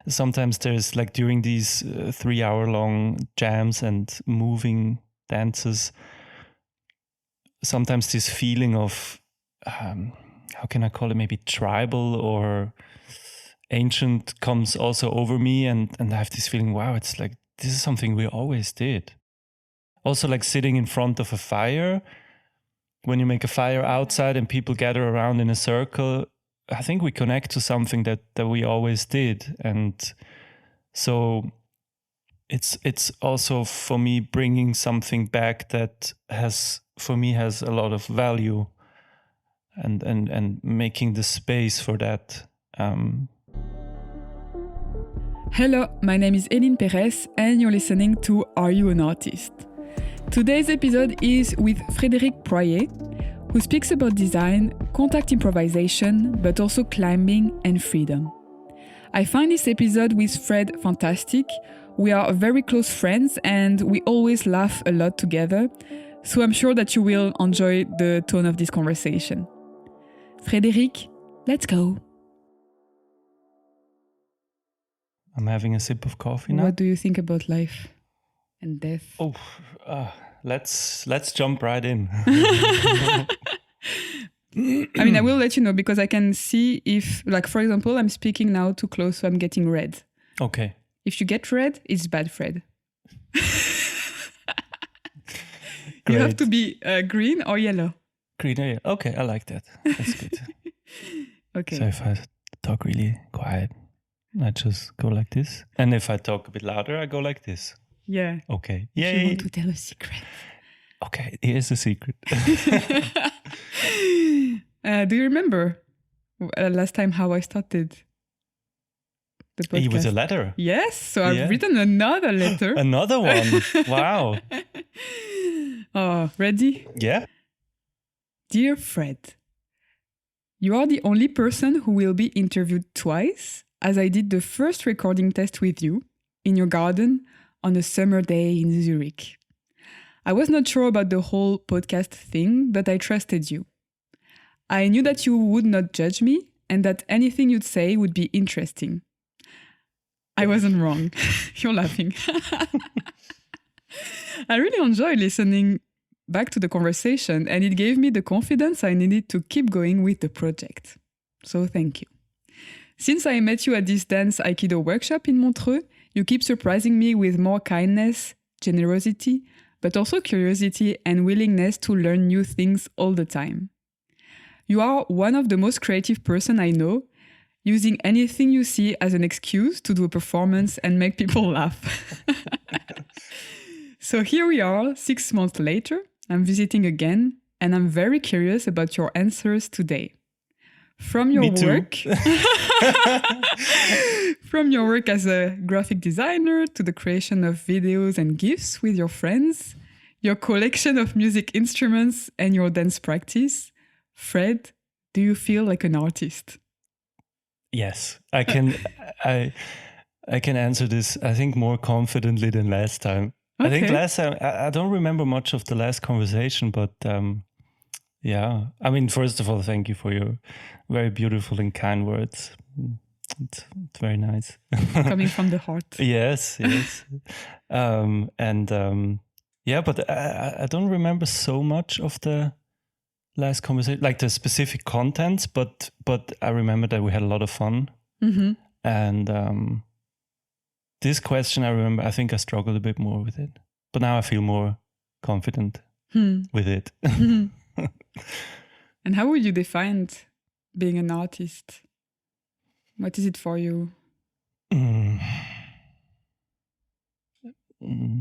sometimes there's like during these 3-hour-long jams and moving dances, sometimes this feeling of, how can I call it, maybe tribal or ancient comes also over me, and I have this feeling, wow, it's like, this is something we always did. Also like sitting in front of a fire, when you make a fire outside and people gather around in a circle, I think we connect to something that we always did. And so it's also for me bringing something back that has a lot of value, and making the space for that. Hello, my name is Eline Perez and you're listening to Are You an Artist? Today's episode is with Frederic Proyer, who speaks about design, contact improvisation, but also climbing and freedom. I find this episode with Fred fantastic. We are very close friends and we always laugh a lot together, so I'm sure that you will enjoy the tone of this conversation. Frederic, let's go. I'm having a sip of coffee now. What do you think about life and death? Oh, let's jump right in. I mean, I will let you know because I can see if, like, for example, I'm speaking now too close, so I'm getting red. Okay. If you get red, it's bad, Fred. You have to be green or yellow. Green or yellow. Okay, I like that. That's good. Okay. So if I talk really quiet, I just go like this. And if I talk a bit louder, I go like this. Yeah. Okay. If Yay. you want to tell a secret. Okay, here's the secret. Do you remember last time how I started the podcast? With a letter. Yes, so I've written another letter. Another one. Wow. Oh, ready? Yeah. Dear Fred, you are the only person who will be interviewed twice, as I did the first recording test with you in your garden on a summer day in Zurich. I was not sure about the whole podcast thing, but I trusted you. I knew that you would not judge me and that anything you'd say would be interesting. I wasn't wrong. You're laughing. I really enjoyed listening back to the conversation, and it gave me the confidence I needed to keep going with the project. So thank you. Since I met you at this dance Aikido workshop in Montreux, you keep surprising me with more kindness, generosity, but also curiosity and willingness to learn new things all the time. You are one of the most creative person I know, using anything you see as an excuse to do a performance and make people laugh. So here we are, 6 months later. I'm visiting again, and I'm very curious about your answers today. From your work, from your work as a graphic designer to the creation of videos and GIFs with your friends, your collection of music instruments and your dance practice, Fred, do you feel like an artist? Yes, I can. I can answer this, I think, more confidently than last time. Okay. I think last time, I don't remember much of the last conversation, but yeah. I mean, first of all, thank you for your very beautiful and kind words. It's very nice. Coming from the heart. Yes. Yeah, but I don't remember so much of the last conversation, like the specific contents, but I remember that we had a lot of fun. Mm-hmm. And this question, I think I struggled a bit more with it, but now I feel more confident with it. Mm-hmm. And how would you define being an artist? What is it for you?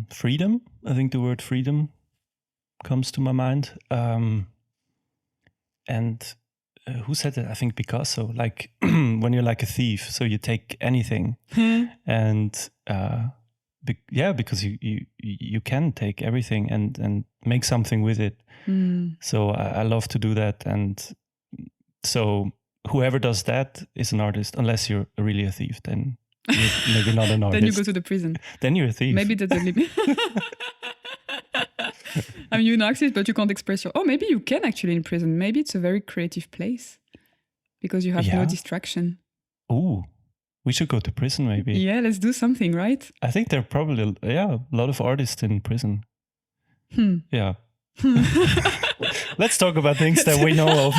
Freedom. I think the word freedom comes to my mind. And who said it? I think Picasso. Like when you're like a thief, so you take anything, and because you can take everything and make something with it. So I love to do that, and so whoever does that is an artist, unless you're really a thief. Then you're maybe not an artist. Then you go to the prison. Then you're a thief. Maybe that's a limit. I mean, you're an artist, but you can't express your... Oh, maybe you can actually in prison. Maybe it's a very creative place because you have no distraction. Ooh, We should go to prison, maybe. Yeah, let's do something, right? I think there are probably, a lot of artists in prison. Yeah. Let's talk about things that we know of.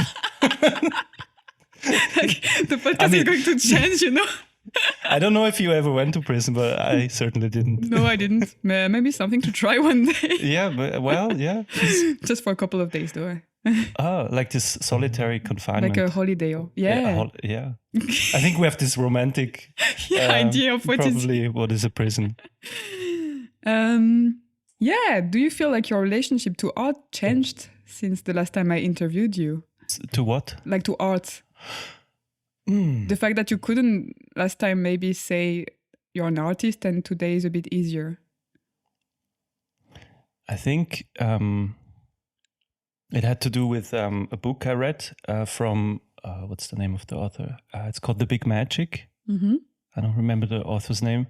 Like, the podcast is going to change, you know? I don't know if you ever went to prison, but I certainly didn't. No, I didn't. Maybe something to try one day. Yeah, but Just for a couple of days, though. Oh, like this solitary confinement. Like a holiday. Yeah. Yeah. I think we have this romantic idea of what probably what is a prison. Yeah. Do you feel like your relationship to art changed since the last time I interviewed you? To what? Like to art. The fact that you couldn't last time maybe say you're an artist and today is a bit easier. I think it had to do with a book I read from, what's the name of the author? It's called The Big Magic. Mm-hmm. I don't remember the author's name.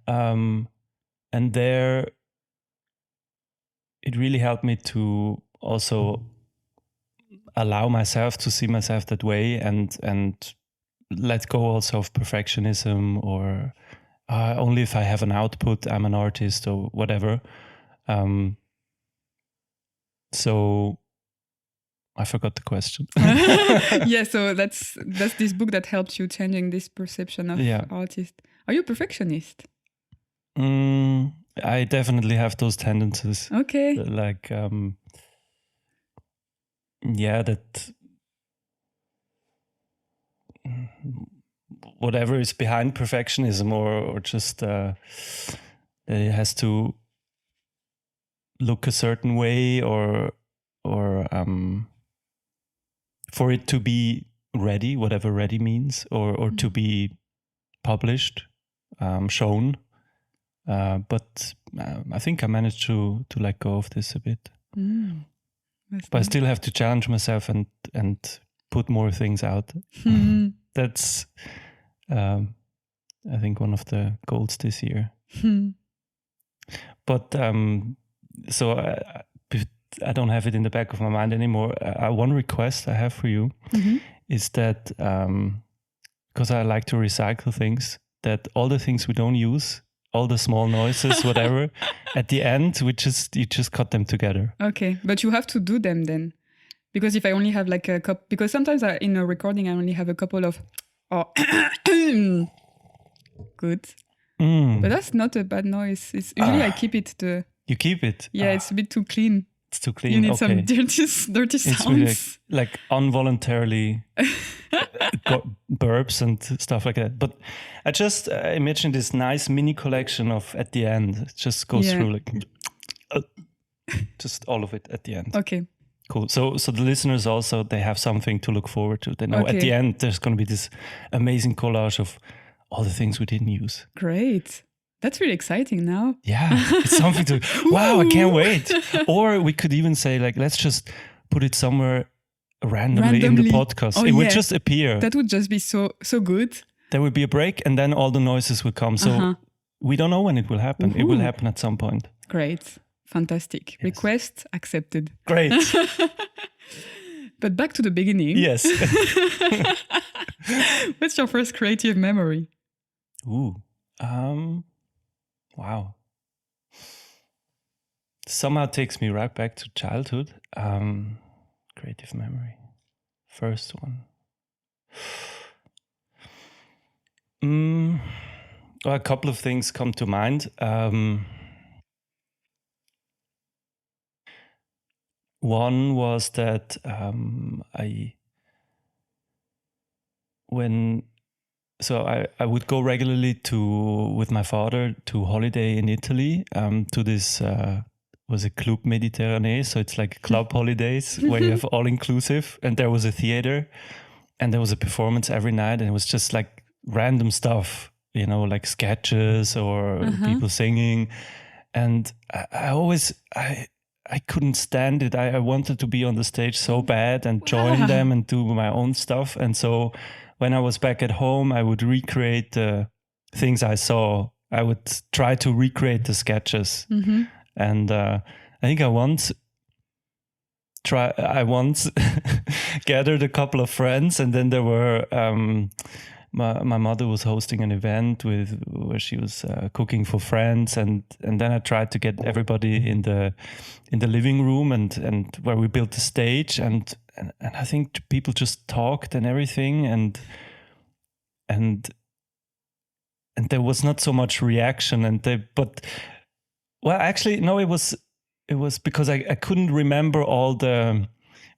And there, it really helped me to also allow myself to see myself that way and let go also of perfectionism or only if I have an output, I'm an artist or whatever. So I forgot the question. Yeah, so that's this book that helped you changing this perception of artist. Are you a perfectionist? I definitely have those tendencies. Okay. Like, that whatever is behind perfectionism or just it has to look a certain way or for it to be ready, whatever ready means, or to be published, shown. But I think I managed to let go of this a bit. But I still have to challenge myself and put more things out. That's, I think, one of the goals this year. But so I don't have it in the back of my mind anymore. One request I have for you is that, because I like to recycle things, that all the things we don't use, all the small noises, whatever, at the end, you just cut them together. Okay, but you have to do them then. Because if I only have like a couple, because sometimes in a recording I only have a couple of, good. But that's not a bad noise. It's usually I keep it. You keep it? Yeah, it's a bit too clean. It's too clean. You need some dirty sounds. It's really like involuntarily burps and stuff like that. But I just imagine this nice mini collection of at the end. It just goes through like just all of it at the end. Okay. Cool. So the listeners also, they have something to look forward to. They know at the end there's going to be this amazing collage of all the things we didn't use. Great. That's really exciting now. Yeah, it's something to, wow, I can't wait. Or we could even say, like, let's just put it somewhere randomly. In the podcast. It would just appear. That would just be so good. There would be a break and then all the noises will come. So we don't know when it will happen. It will happen at some point. Great. Fantastic. Yes. Request accepted. Great. But back to the beginning. Yes. What's your first creative memory? Ooh. Wow. Somehow takes me right back to childhood. Creative memory. First one. Well, a couple of things come to mind. One was that I would go regularly with my father to holiday in Italy, to this, was a Club Mediterranee. So it's like club holidays where you have all inclusive, and there was a theater and there was a performance every night, and it was just like random stuff, like sketches or people singing. And I couldn't stand it. I wanted to be on the stage so bad and join them and do my own stuff. And so when I was back at home, I would recreate the things I saw. I would try to recreate the sketches. And I think I once gathered a couple of friends, and then there were my mother was hosting an event where she was cooking for friends, and then I tried to get everybody in the living room and where we built the stage, and I think people just talked and everything, and there was not so much reaction, but actually no, it was because I couldn't remember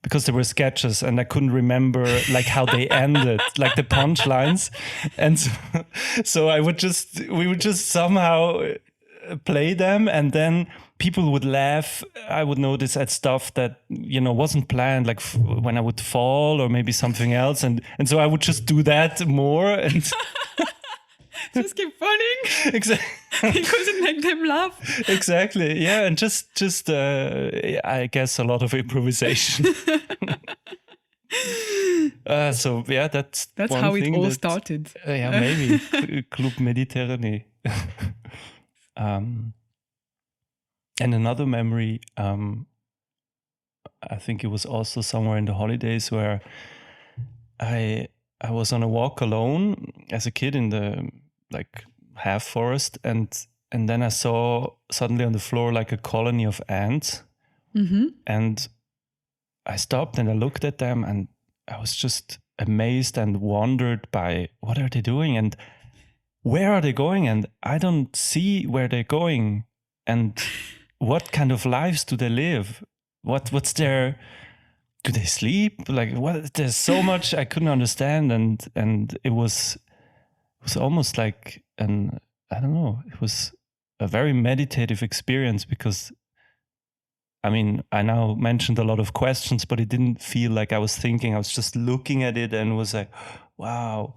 because there were sketches and I couldn't remember like how they ended, like the punchlines. And so we would just somehow play them, and then people would laugh. I would notice at stuff that, wasn't planned, like when I would fall or maybe something else. And so I would just do that more and just keep falling. Exactly. It couldn't make them laugh. Exactly. Yeah. And just I guess a lot of improvisation. So yeah, that's how it all started. Yeah, maybe Club Méditerranée. And another memory, I think it was also somewhere in the holidays where I was on a walk alone as a kid in the half forest, and then I saw suddenly on the floor like a colony of ants, and I stopped and I looked at them, and I was just amazed and wondered by what are they doing and where are they going, and I don't see where they're going, and what kind of lives do they live? What's their, do they sleep? Like what? There's so much I couldn't understand, and it was almost like it was a very meditative experience, because I now mentioned a lot of questions, but it didn't feel like I was thinking. I was just looking at it and was like, wow.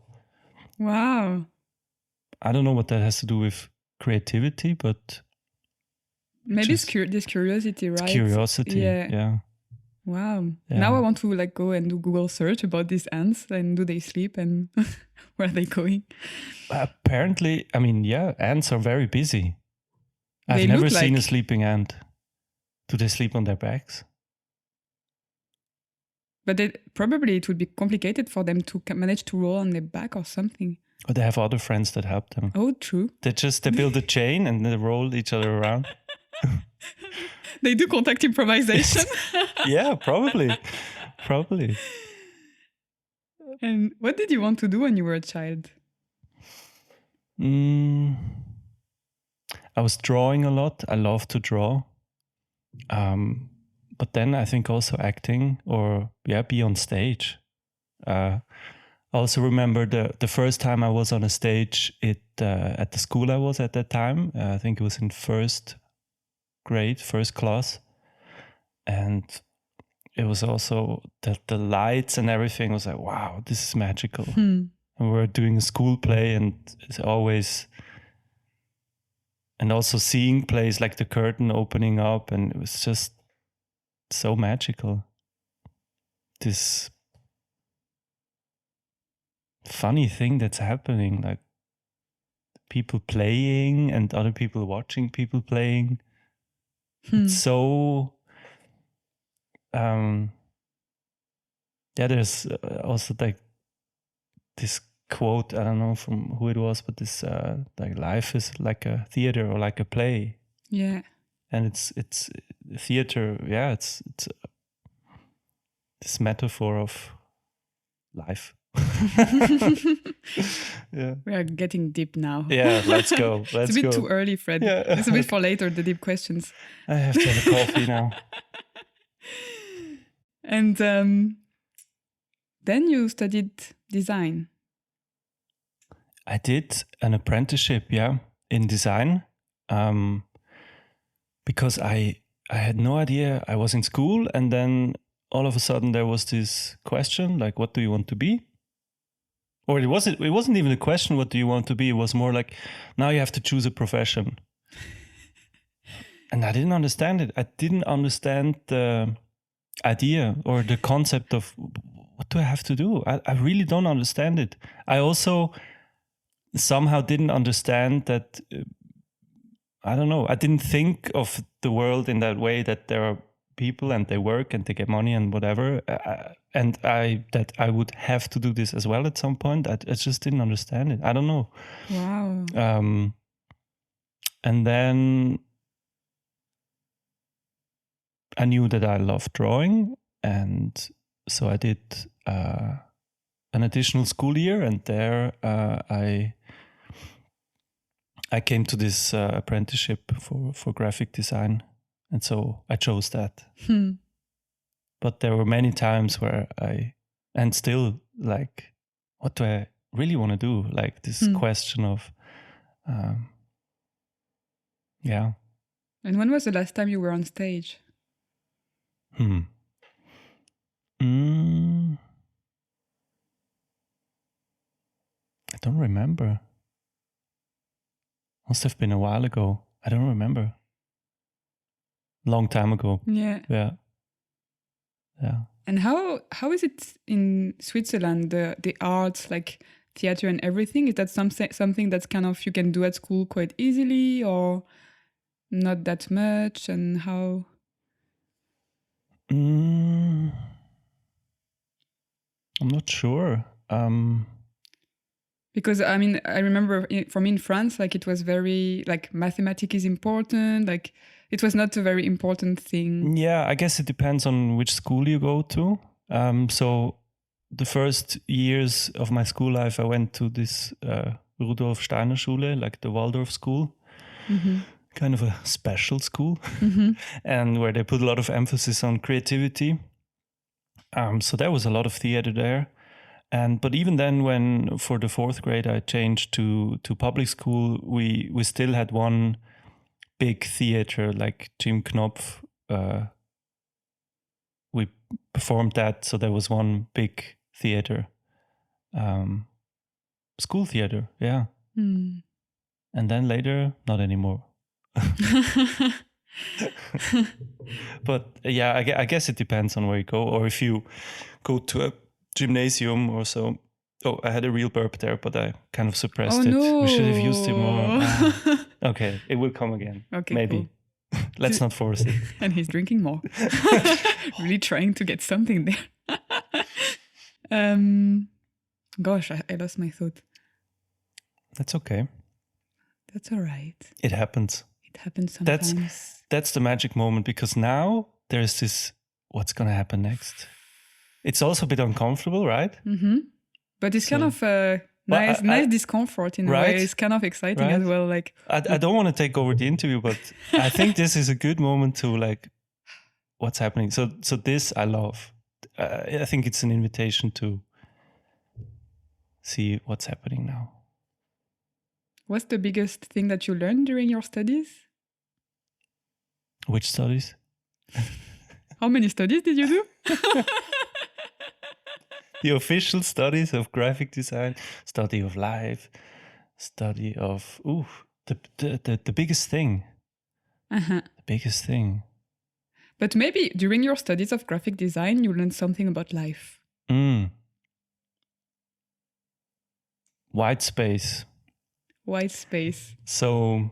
I don't know what that has to do with creativity, but maybe it's this curiosity, right? It's curiosity, yeah. Wow. Yeah. Now I want to go and do Google search about these ants, and do they sleep and where are they going? Apparently, ants are very busy. I've never seen a sleeping ant. Do they sleep on their backs? But probably it would be complicated for them to manage to roll on their back or something. Or they have other friends that help them. Oh, true. They build a chain and they roll each other around. They do contact improvisation. Yeah, probably. And what did you want to do when you were a child? I was drawing a lot. I love to draw. But then I think also acting, or be on stage. I also remember the first time I was on a stage at the school I was at that time. I think it was in first grade, first class. And it was also the lights and everything was like, wow, this is magical. And we were doing a school play, and it's always... And also seeing plays like the curtain opening up, and it was just so magical. This funny thing that's happening, like people playing and other people watching people playing. It's so... there's also like this quote, I don't know from who it was, but this like life is like a theater or like a play. Yeah. And it's theater, it's this metaphor of life. Yeah. We are getting deep now. Yeah, let's go. It's a bit too early, Fred. Yeah. It's a bit for later, the deep questions. I have to have a coffee now. And then you studied design. I did an apprenticeship, in design, because I had no idea. I was in school, and then all of a sudden there was this question, like, what do you want to be? Or it wasn't even a question, what do you want to be? It was more like, now you have to choose a profession. And I didn't understand it. I didn't understand the idea or the concept of what do I have to do? I really don't understand it. I also somehow didn't understand that, I don't know, I didn't think of the world in that way, that there are people and they work and they get money and whatever. And that I would have to do this as well at some point. I just didn't understand it. I don't know. Wow. And then I knew that I loved drawing, and so I did an additional school year, and there I came to this apprenticeship for graphic design, and so I chose that. But there were many times where and still like, what do I really want to do? Like this question of, yeah. And when was the last time you were on stage? I don't remember. Must have been a while ago. I don't remember. Long time ago. Yeah. Yeah. Yeah. And how is it in Switzerland, the arts, like theater and everything? Is that something that's kind of you can do at school quite easily, or not that much? And how? I'm not sure. Because I mean, I remember for me in France, like it was very like mathematics is important. Like it was not a very important thing. Yeah, I guess it depends on which school you go to. So the first years of my school life, I went to this Rudolf Steiner Schule, like the Waldorf school, kind of a special school, and where they put a lot of emphasis on creativity. So there was a lot of theater there. But even then, when for the fourth grade I changed to public school, we still had one big theater, like Jim Knopf. We performed that, so there was one big theater, school theater, yeah. And then later, not anymore. But yeah, I guess it depends on where you go, or if you go to a gymnasium or so. Oh, I had a real burp there, but I kind of suppressed it. No. We should have used it more. Okay, it will come again. Okay, maybe. Cool. Let's not force it. And he's drinking more. Really trying to get something there. Gosh, I lost my thought. That's okay. That's all right. It happens. It happens sometimes. That's the magic moment, because now there's this, what's going to happen next? It's also a bit uncomfortable, right? But it's kind of a nice discomfort in a way. It's kind of exciting as well. Like I don't want to take over the interview, but I think this is a good moment to like, what's happening? So this I love. I think it's an invitation to see what's happening now. What's the biggest thing that you learned during your studies? Which studies? How many studies did you do? The official studies of graphic design, study of life, study of the biggest thing. The biggest thing. But maybe during your studies of graphic design, you learned something about life. White space. White space. So.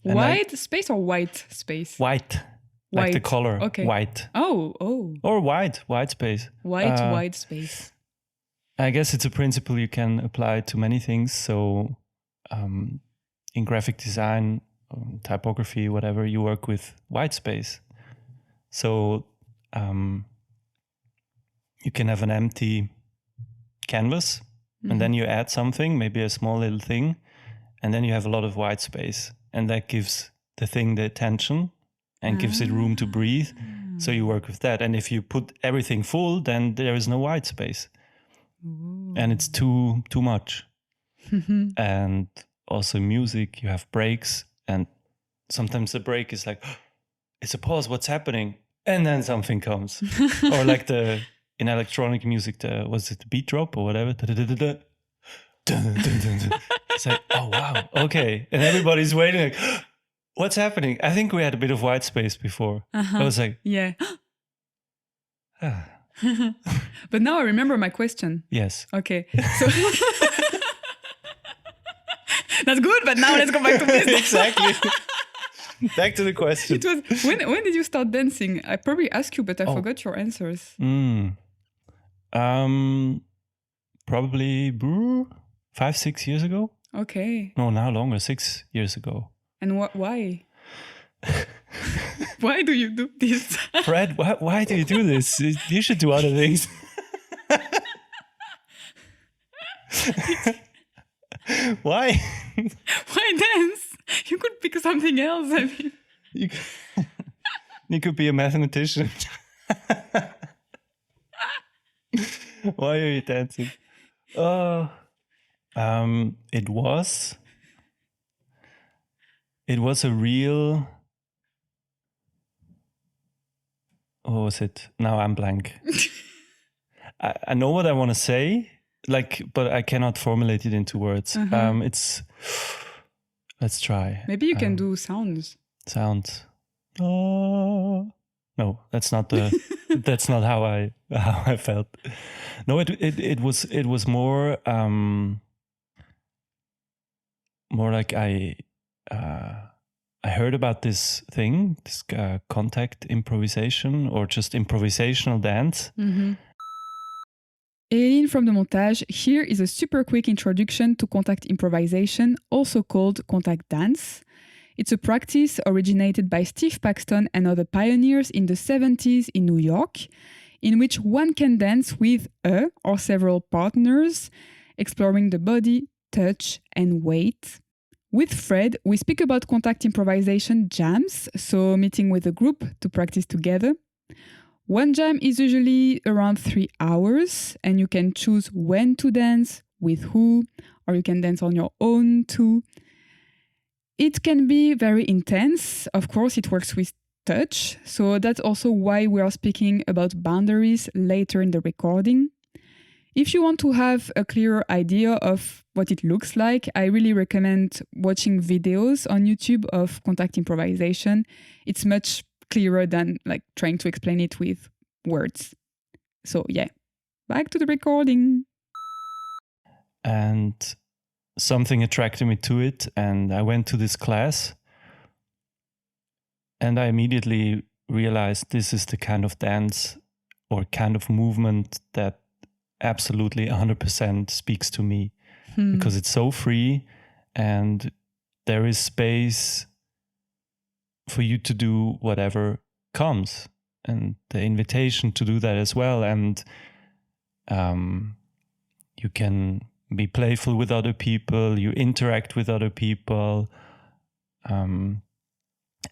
White space or white space? White. Like the color, okay. White. Oh. Or white space. White space. I guess it's a principle you can apply to many things. So in graphic design, typography, whatever, you work with white space. So you can have an empty canvas, and then you add something, maybe a small little thing, and then you have a lot of white space. And that gives the thing the attention and gives it room to breathe. So you work with that. And if you put everything full, then there is no white space. Ooh. And it's too much. And also in music, you have breaks. And sometimes the break is like, it's a pause, what's happening? And then something comes. Or like in electronic music, was it the beat drop or whatever? It's like, oh, wow, okay. And everybody's waiting like, what's happening? I think we had a bit of white space before. I was like, yeah. But now I remember my question. Yes. Okay. So that's good, but now let's go back to business. Exactly. Back to the question. It was when did you start dancing? I probably asked you, but I forgot your answers. Probably 5-6 years ago. Okay. No, now longer, 6 years ago. And why? Why do you do this? Fred, why do you do this? You should do other things. Why? Why dance? You could pick something else. I mean, you could be a mathematician. Why are you dancing? It was a real. What was it? Now I'm blank. I know what I want to say, but I cannot formulate it into words. Let's try. Maybe you can do sounds. Sounds. Oh. No, that's not that's not how I felt. No, it was more like I heard about this thing, this contact improvisation or just improvisational dance. Mm-hmm. Eileen from the montage, here is a super quick introduction to contact improvisation, also called contact dance. It's a practice originated by Steve Paxton and other pioneers in the 70s in New York, in which one can dance with a or several partners, exploring the body, touch, and weight. With Fred, we speak about contact improvisation jams, so meeting with a group to practice together. One jam is usually around 3 hours, and you can choose when to dance, with who, or you can dance on your own too. It can be very intense. Of course, it works with touch, so that's also why we are speaking about boundaries later in the recording. If you want to have a clearer idea of what it looks like, I really recommend watching videos on YouTube of contact improvisation. It's much clearer than trying to explain it with words. So yeah, back to the recording. And something attracted me to it, and I went to this class, and I immediately realized this is the kind of dance or kind of movement that absolutely 100% speaks to me, because it's so free and there is space for you to do whatever comes, and the invitation to do that as well. And you can be playful with other people, you interact with other people, and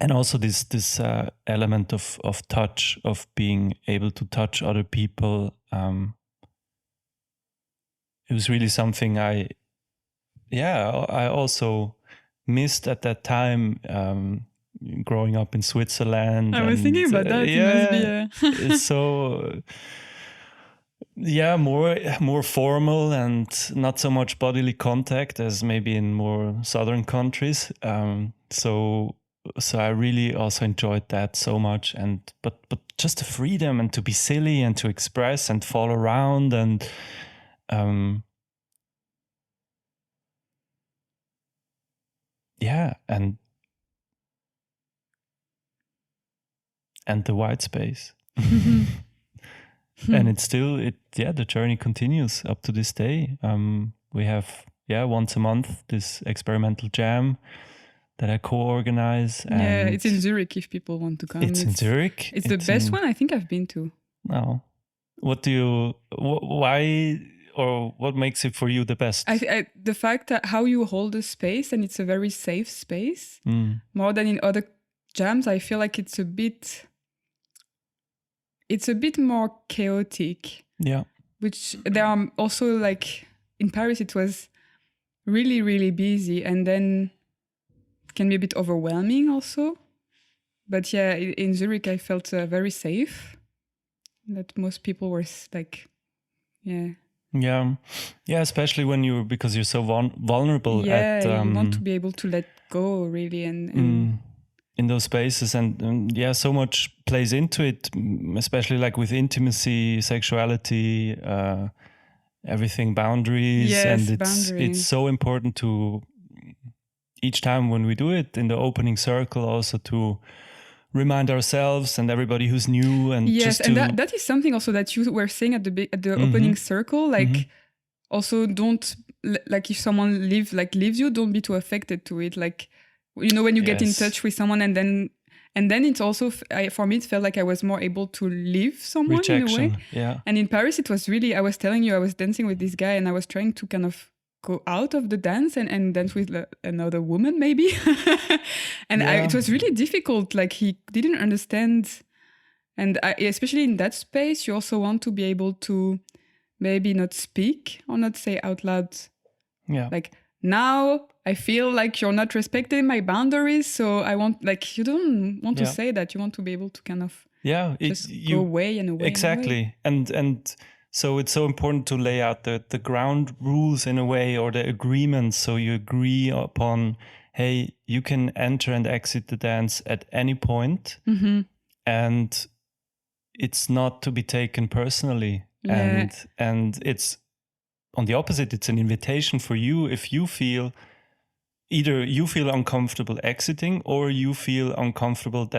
also this element of touch, of being able to touch other people. It was really something I also missed at that time, growing up in Switzerland. I was thinking about that. It must be it's so more formal and not so much bodily contact as maybe in more southern countries. So I really also enjoyed that so much, but just the freedom and to be silly and to express and fall around and and the white space. And it's still the journey continues up to this day. We have once a month this experimental jam that I co-organize. Yeah, it's in Zurich if people want to come. It's in Zurich. It's the best one I think I've been to. No. Why or what makes it for you the best? The fact that how you hold the space, and it's a very safe space. More than in other jams, I feel like it's a bit more chaotic. Yeah. Which there are also in Paris, it was really, really busy, and then can be a bit overwhelming also. But yeah, in Zurich, I felt very safe. That most people were especially when because you're so vulnerable. You want to be able to let go, really, and in those spaces, and so much plays into it, especially with intimacy, sexuality, everything, boundaries. Yes, and boundaries. It's so important to each time when we do it in the opening circle, also to remind ourselves and everybody who's new, and yes, just and to that is something also that you were saying at the opening circle, like also don't like if someone leaves you, don't be too affected to it. Like, you know, when you get in touch with someone and then it's also for me it felt like I was more able to leave someone rejection, in a way. yeah. And in Paris it was really, I was telling you, I was dancing with this guy and I was trying to kind of go out of the dance and dance with another woman maybe. And it was really difficult. Like, he didn't understand. And especially in that space, you also want to be able to maybe not speak or not say out loud. Yeah. Like, now I feel like you're not respecting my boundaries. So I want, like, you don't want to say that. You want to be able to kind of just go away and away. Exactly. And so it's so important to lay out the ground rules in a way, or the agreements. So you agree upon, hey, you can enter and exit the dance at any point. And it's not to be taken personally. Yeah. And it's on the opposite, it's an invitation for you if you feel either you feel uncomfortable exiting, or you feel uncomfortable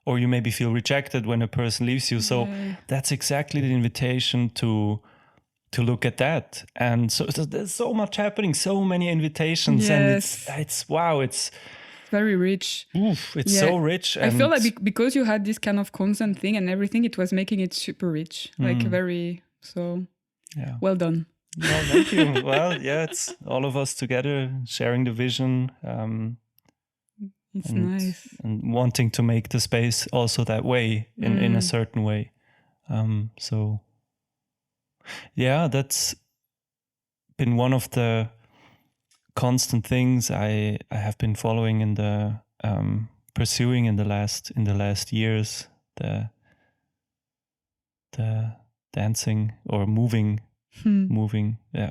or you maybe feel rejected when a person leaves you. So that's exactly the invitation to look at that. And so there's so much happening, so many invitations, and it's wow, it's very rich. It's so rich. And I feel like because you had this kind of constant thing and everything, it was making it super rich, like very, so well done. Well, thank you. Well, yeah, it's all of us together sharing the vision. It's nice. And wanting to make the space also that way, in a certain way. So, yeah, that's been one of the constant things I have been following in the pursuing in the last years, the dancing or moving, yeah.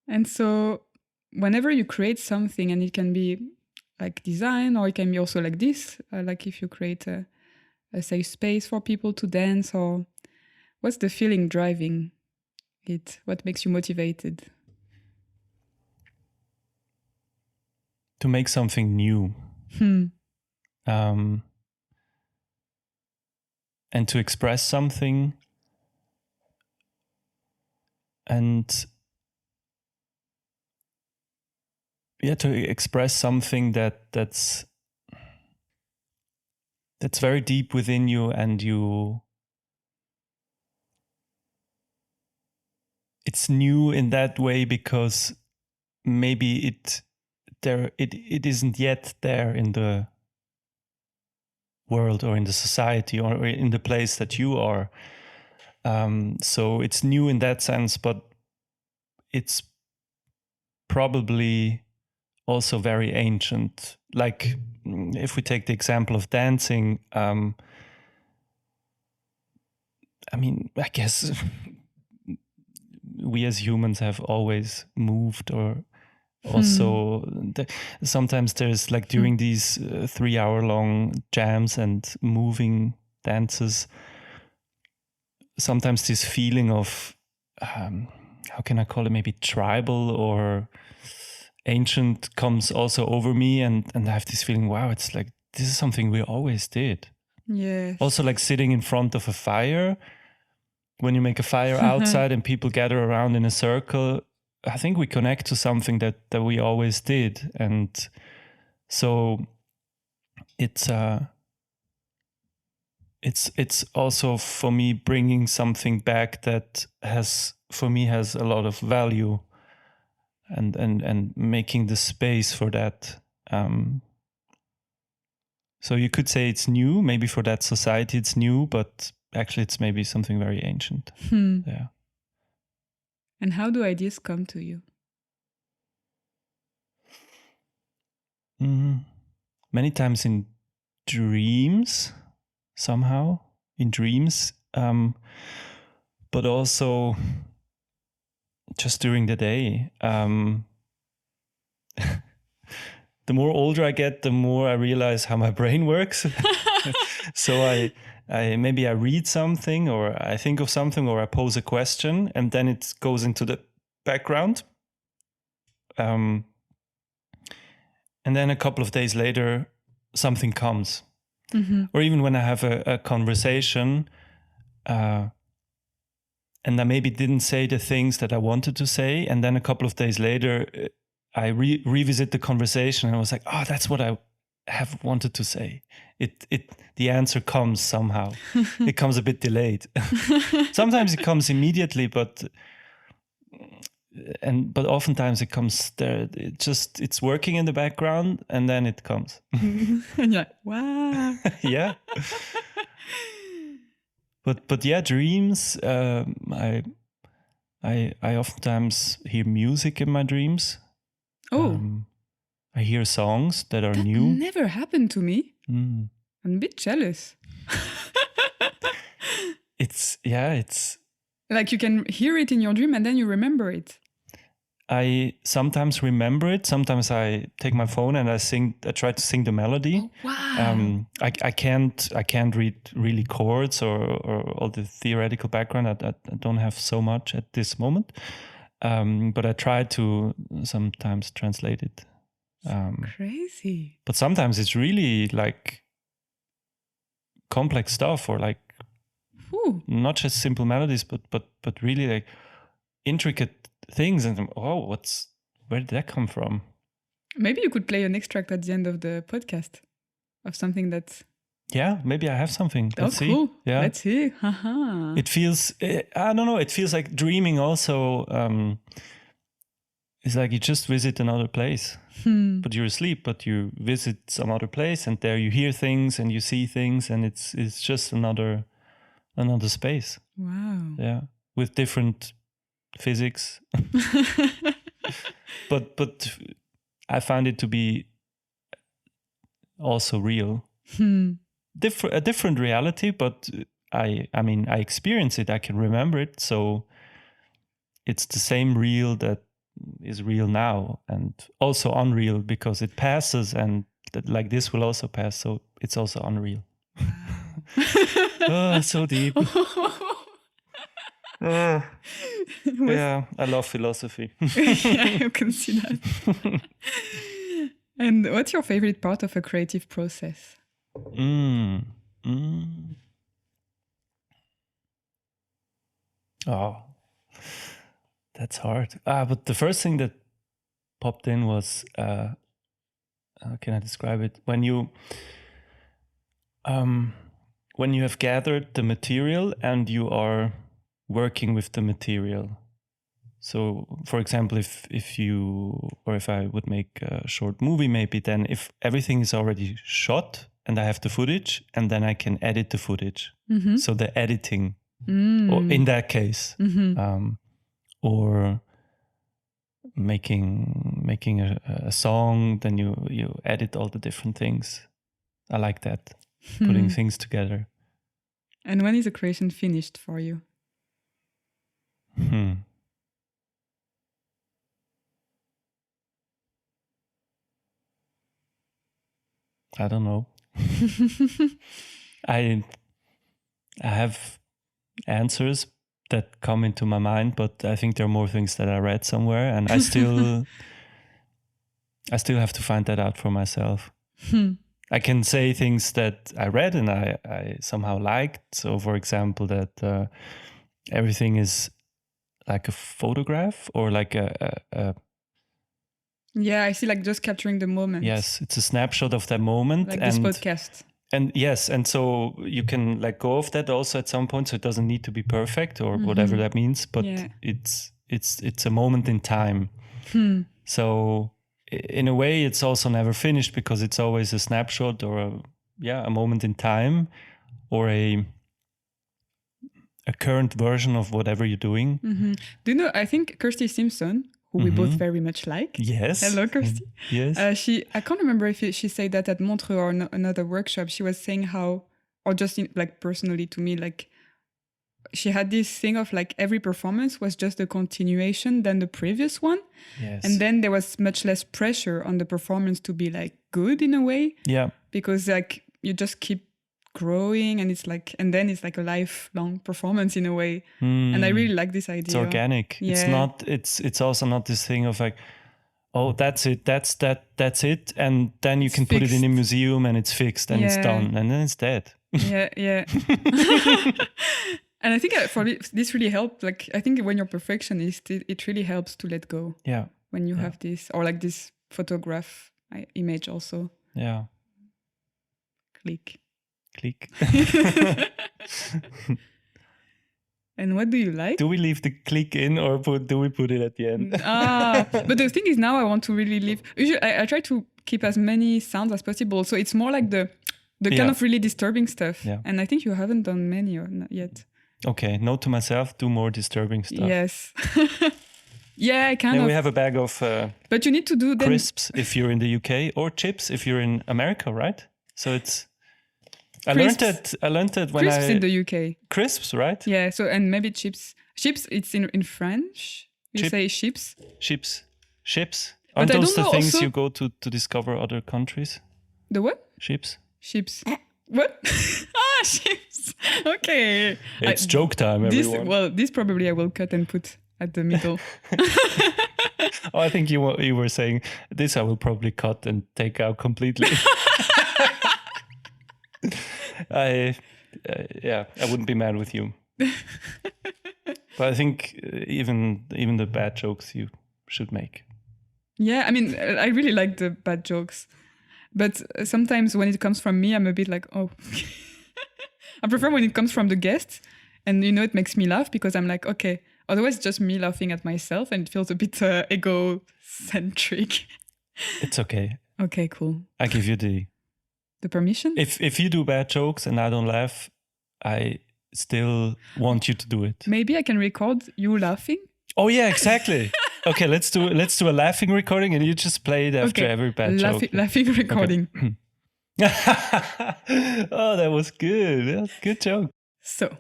And so whenever you create something, and it can be like design, or it can be also like this, like if you create a safe space for people to dance, or what's the feeling driving it? What makes you motivated? To make something new. And to express something, and to express something that's very deep within you, and it's new in that way because maybe it isn't yet there in the world, or in the society, or in the place that you are. So it's new in that sense, but it's probably also very ancient. Like, if we take the example of dancing, I mean, I guess we as humans have always moved, or also sometimes there's like during these 3-hour-long jams and moving dances, sometimes this feeling of how can I call it, maybe tribal or ancient comes also over me, and I have this feeling, wow, it's like this is something we always did. Yes. Also, like sitting in front of a fire, when you make a fire outside and people gather around in a circle, I think we connect to something that we always did. And so it's also for me bringing something back that has a lot of value, and making the space for that. So you could say it's new, maybe for that society it's new, but actually it's maybe something very ancient. Yeah. And how do ideas come to you? Many times in dreams, somehow, but also just during the day. The more older I get, the more I realize how my brain works. So I maybe I read something, or I think of something, or I pose a question, and then it goes into the background. and then a couple of days later, something comes. Or even when I have a conversation, and I maybe didn't say the things that I wanted to say, and then a couple of days later, I revisit the conversation, and I was like, oh, that's what I have wanted to say. The answer comes somehow. It comes a bit delayed. Sometimes it comes immediately, but oftentimes it comes there. It's working in the background, and then it comes. And you're like, wow. Yeah. But yeah, dreams. I oftentimes hear music in my dreams. Oh. I hear songs that are That new. never happened to me. Mm. I'm a bit jealous. It's like you can hear it in your dream and then you remember it. I sometimes remember it. Sometimes I take my phone and I try to sing the melody. Oh, wow. I can't read really chords or all the theoretical background. I don't have so much at this moment. But I try to sometimes translate it. Crazy. But sometimes it's really like complex stuff, or like not just simple melodies, but really like intricate things. And where did that come from? Maybe you could play an extract at the end of the podcast of something that's... Yeah, maybe I have something. Let's see. Cool. Yeah. Let's see. Haha. It feels, I don't know, it feels like dreaming also. It's like you just visit another place, but you're asleep, but you visit some other place, and there you hear things and you see things, and it's just another space. Wow. Yeah, with different physics. but I find it to be also real. A different reality, but I mean I experience it, I can remember it, so it's the same real that is real now, and also unreal because it passes, and like this will also pass, so it's also unreal. Oh, so deep. Yeah, I love philosophy. Yeah, you can see that. And what's your favorite part of a creative process? Oh, that's hard. But the first thing that popped in was, how can I describe it? When you have gathered the material and you are working with the material. So, for example, if I would make a short movie, maybe then if everything is already shot and I have the footage, and then I can edit the footage. So the editing, or in that case, or making a song, then you edit all the different things. I like that, putting things together. And when is a creation finished for you? I don't know. I have answers that come into my mind, but I think there are more things that I read somewhere, and I still have to find that out for myself. I can say things that I read and I somehow liked. So, for example, that everything is like a photograph, or like a yeah, I see, like just capturing the moment. Yes, it's a snapshot of that moment. Like this podcast. And yes, and so you can let go of that also at some point. So it doesn't need to be perfect or whatever that means, but it's a moment in time. So in a way, it's also never finished because it's always a snapshot or a moment in time, or a current version of whatever you're doing. Do you know? I think Kirsty Simpson, who we both very much like. Yes. Hello, Kirsty. Yes. I can't remember if she said that at Montreux or another workshop. She was saying how, or just like personally to me, like she had this thing of like every performance was just a continuation than the previous one. Yes. And then there was much less pressure on the performance to be like good in a way. Yeah. Because like you just keep growing, and then it's like a lifelong performance in a way. And I really like this idea. It's organic. Yeah. It's also not this thing of like, oh, that's it, that's it, and then you It's can put it in a fixed. museum and it's fixed and it's Yeah. done and then it's dead. Yeah. And I think this really helped. Like, I think when you're perfectionist, it really helps to let go Yeah, when you Yeah. have this, or like this photograph image also. yeah. Click. Click. And what do you like? Do we leave the click in or do we put it at the end? But the thing is, now I want to really leave. Usually, I try to keep as many sounds as possible. So it's more like the kind Yeah. of really disturbing stuff. Yeah. And I think you haven't done many or not yet. Okay, note to myself, do more disturbing stuff. Yes. Yeah, kind Then of. we have a bag of But you need to do then. crisps if you're in the UK, or chips if you're in America, right? So it's. I Crisps. learned it when Crisps in the UK. crisps, right? Yeah. So and maybe chips. Chips. It's in French. You Chip. say chips. Ships. But Aren't I those don't the know things also- you go to discover other countries? The what? Ships. Chips. What? Chips. Okay. It's joke time, everyone. This probably I will cut and put at the middle. Oh, I think you were saying this. I will probably cut and take out completely. I wouldn't be mad with you. But I think even the bad jokes you should make. Yeah, I mean, I really like the bad jokes. But sometimes when it comes from me, I'm a bit like, oh. I prefer when it comes from the guest. And, it makes me laugh because I'm like, okay. Otherwise, it's just me laughing at myself and it feels a bit egocentric. It's okay. Okay, cool. I give you the permission? If you do bad jokes and I don't laugh, I still want you to do it. Maybe I can record you laughing. Oh yeah, exactly. Okay, let's do a laughing recording and you just play it after every bad joke. Laughing recording. Okay. Oh, that was good. That was a good joke. So,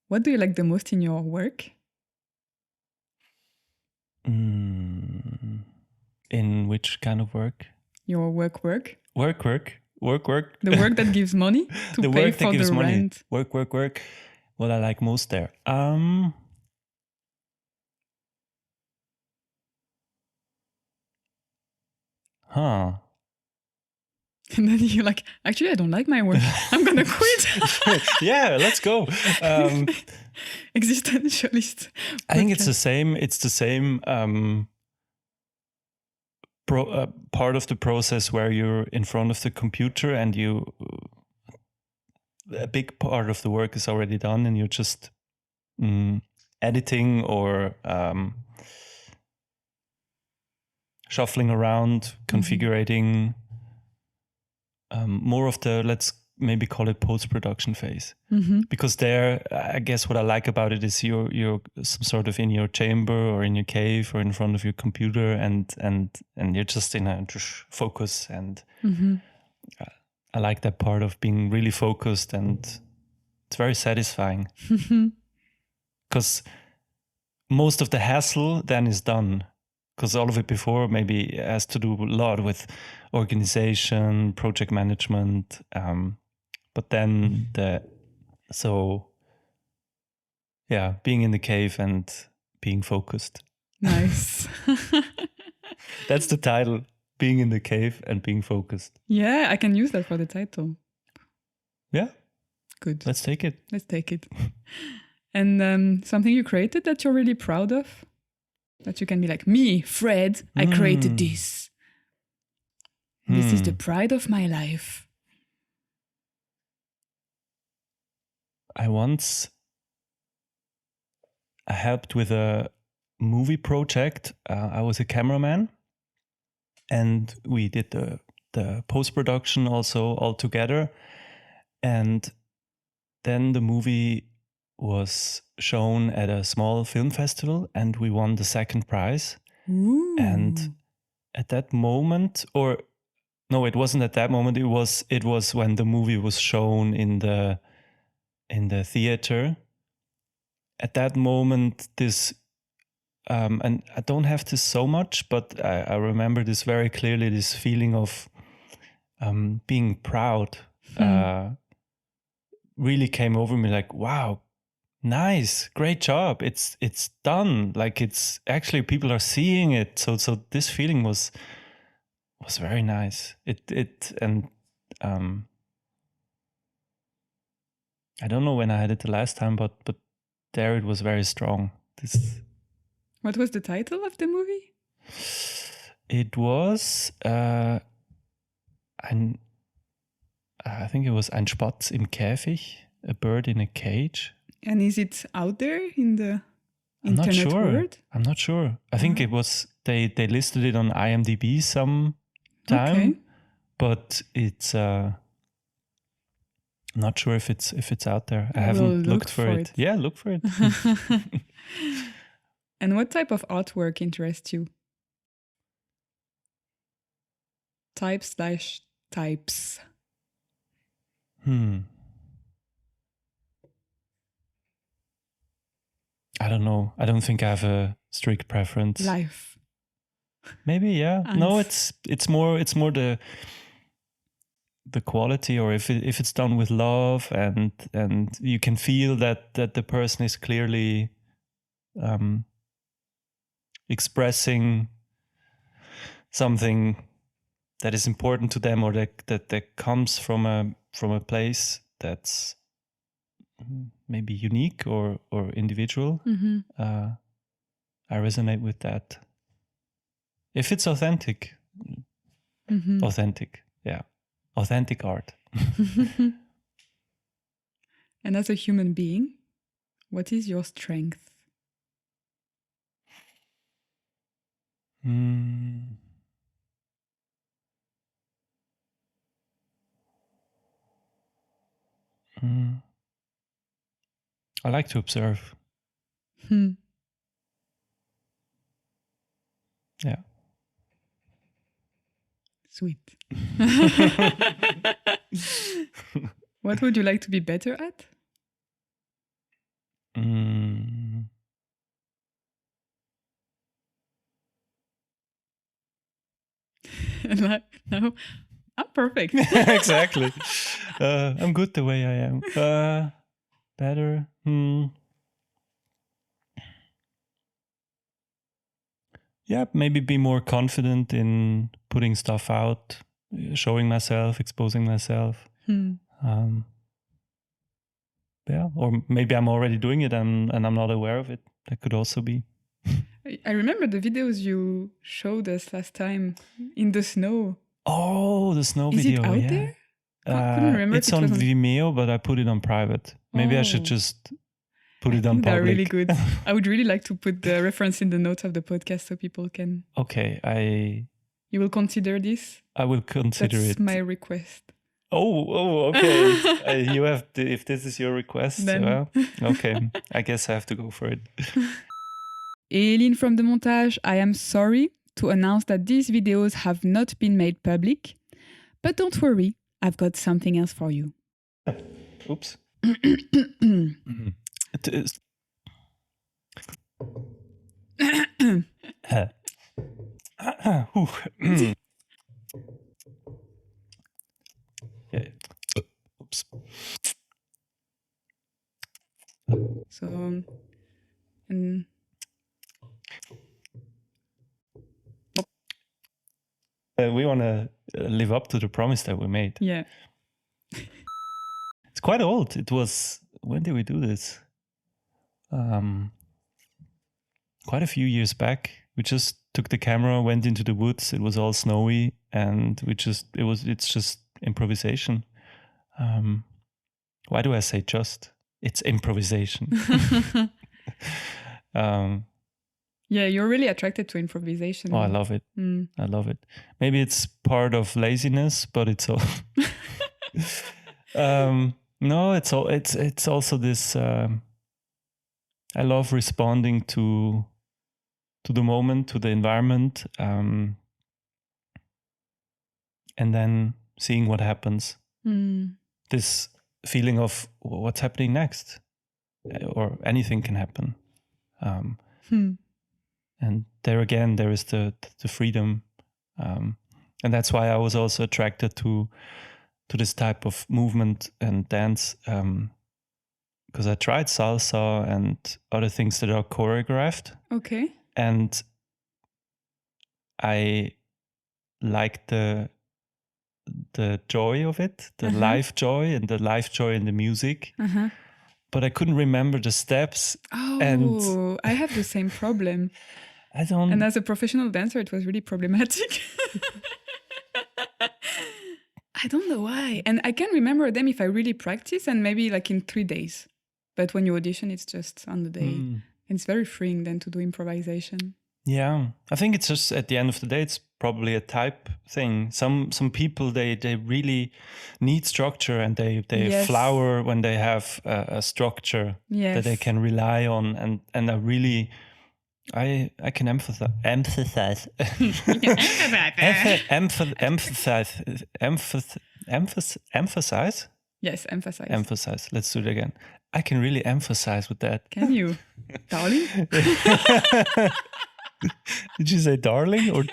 what do you like the most in your work? In which kind of work? Your work. Work. The work that gives money to pay for the rent. Work. What I like most there. Huh. And then you're like, actually, I don't like my work. I'm gonna quit. Yeah, let's go. Existentialist. I think it's the same. It's the same part of the process where you're in front of the computer and a big part of the work is already done and you're just editing or shuffling around, configuring. More of the, let's maybe call it post-production phase. Because there, I guess what I like about it is you're some sort of in your chamber or in your cave or in front of your computer and you're just in a focus and I like that part of being really focused and it's very satisfying. Because most of the hassle then is done. Because all of it before maybe has to do a lot with organization, project management, but then being in the cave and being focused. Nice. That's the title, being in the cave and being focused. Yeah, I can use that for the title. Yeah. Good. Let's take it. And something you created that you're really proud of? That you can be like, me, Fred, I created this. This is the pride of my life. I helped with a movie project. I was a cameraman and we did the post-production also all together. And then the movie was shown at a small film festival and we won the second prize. Ooh. And at that moment, or no, it wasn't at that moment. It was when the movie was shown in the theater. At that moment, this, and I don't have this so much, but I remember this very clearly. This feeling of being proud really came over me. Like, wow, nice, great job. It's done. Like it's actually people are seeing it. So this feeling was very nice. It and I don't know when I had it the last time, but there it was very strong. What was the title of the movie? It was I think it was Ein Spatz im Käfig, a bird in a cage. And is it out there in the I'm not internet sure. world? I'm not sure. I think it was they listed it on IMDb some time, but it's not sure if it's out there. I haven't looked for it. Yeah, look for it. And what type of artwork interests you? Types. I don't know. I don't think I have a strict preference. Life. Maybe, yeah. No, it's more the quality, or if it's done with love and you can feel that the person is clearly expressing something that is important to them, or that comes from a place that's maybe unique or individual. I resonate with that. If it's authentic, authentic art. And as a human being, what is your strength? I like to observe. Yeah. Sweet. What would you like to be better at? No, I'm perfect. Exactly. I'm good the way I am. Better. Yeah, maybe be more confident in putting stuff out, showing myself, exposing myself. Yeah, or maybe I'm already doing it and I'm not aware of it. That could also be. I remember the videos you showed us last time in the snow. Oh, the snow Is video. Is it out there? I couldn't remember. It's on Vimeo, but I put it on private. Maybe I should just put it on public. They're really good. I would really like to put the reference in the notes of the podcast so people can. Okay, You will consider this? I will consider it. That's my request. Oh, okay. You have if this is your request, then... well, okay. I guess I have to go for it. Eileen from the montage, I am sorry to announce that these videos have not been made public, but don't worry, I've got something else for you. Oops. Yeah. Oops. So, and we want to live up to the promise that we made. Yeah. It's quite old. It was, when did we do this? Quite a few years back. We just took the camera, went into the woods. It was all snowy, and it's just improvisation. Why do I say just? It's improvisation. Yeah, you're really attracted to improvisation. Oh, I love it. I love it. Maybe it's part of laziness, but it's all. No, it's also this. I love responding to the moment, to the environment, and then seeing what happens. This feeling of what's happening next, or anything can happen. And there again, there is the freedom, and that's why I was also attracted to this type of movement and dance, because I tried salsa and other things that are choreographed, Okay. and I like the joy of it, the live joy and the live joy in the music. But I couldn't remember the steps. Oh, I have the same problem. And as a professional dancer, it was really problematic. I don't know why. And I can remember them if I really practice and maybe like in 3 days. But when you audition, it's just on the day. And it's very freeing then to do improvisation. Yeah, I think it's just at the end of the day, it's probably a type thing. Some people they really need structure, and they Yes. flower when they have a structure that they can rely on, and I really I can emphasize emphasize Yes, emphasize. Emphasize. Let's do it again. I can really emphasize with that. Can you, darling? Did you say darling or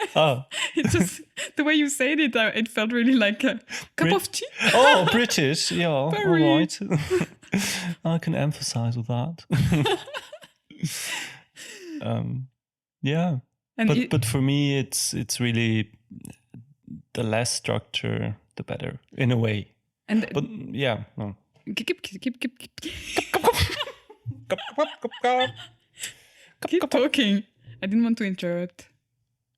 It just the way you said it, it felt really like a cup of tea. Oh, British, yeah, Very. all right. I can emphasize with that. Yeah, And but for me, it's really the less structure, the better, in a way. But yeah, no. Keep talking. I didn't want to interrupt.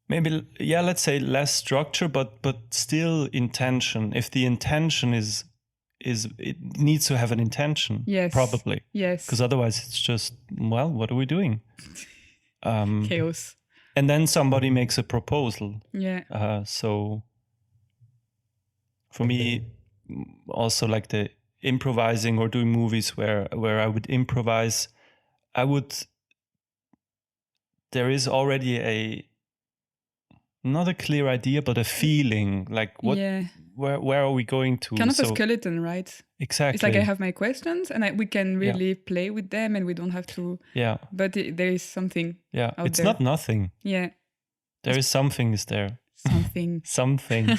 Maybe, yeah, let's say less structure, but still intention. If the intention is it needs to have an intention. Yes. Probably. Yes. Because otherwise it's just, well, what are we doing? Chaos. And then somebody makes a proposal. Yeah. So for me, also like the improvising or doing movies where I would improvise, there is already not a clear idea, but a feeling, like what, where are we going to? Kind of a skeleton, right? Exactly. It's like I have my questions and we can really play with them and we don't have to. Yeah. But there is something. Yeah. Out it's there. Not nothing. Yeah. There is something is there. Something. Something.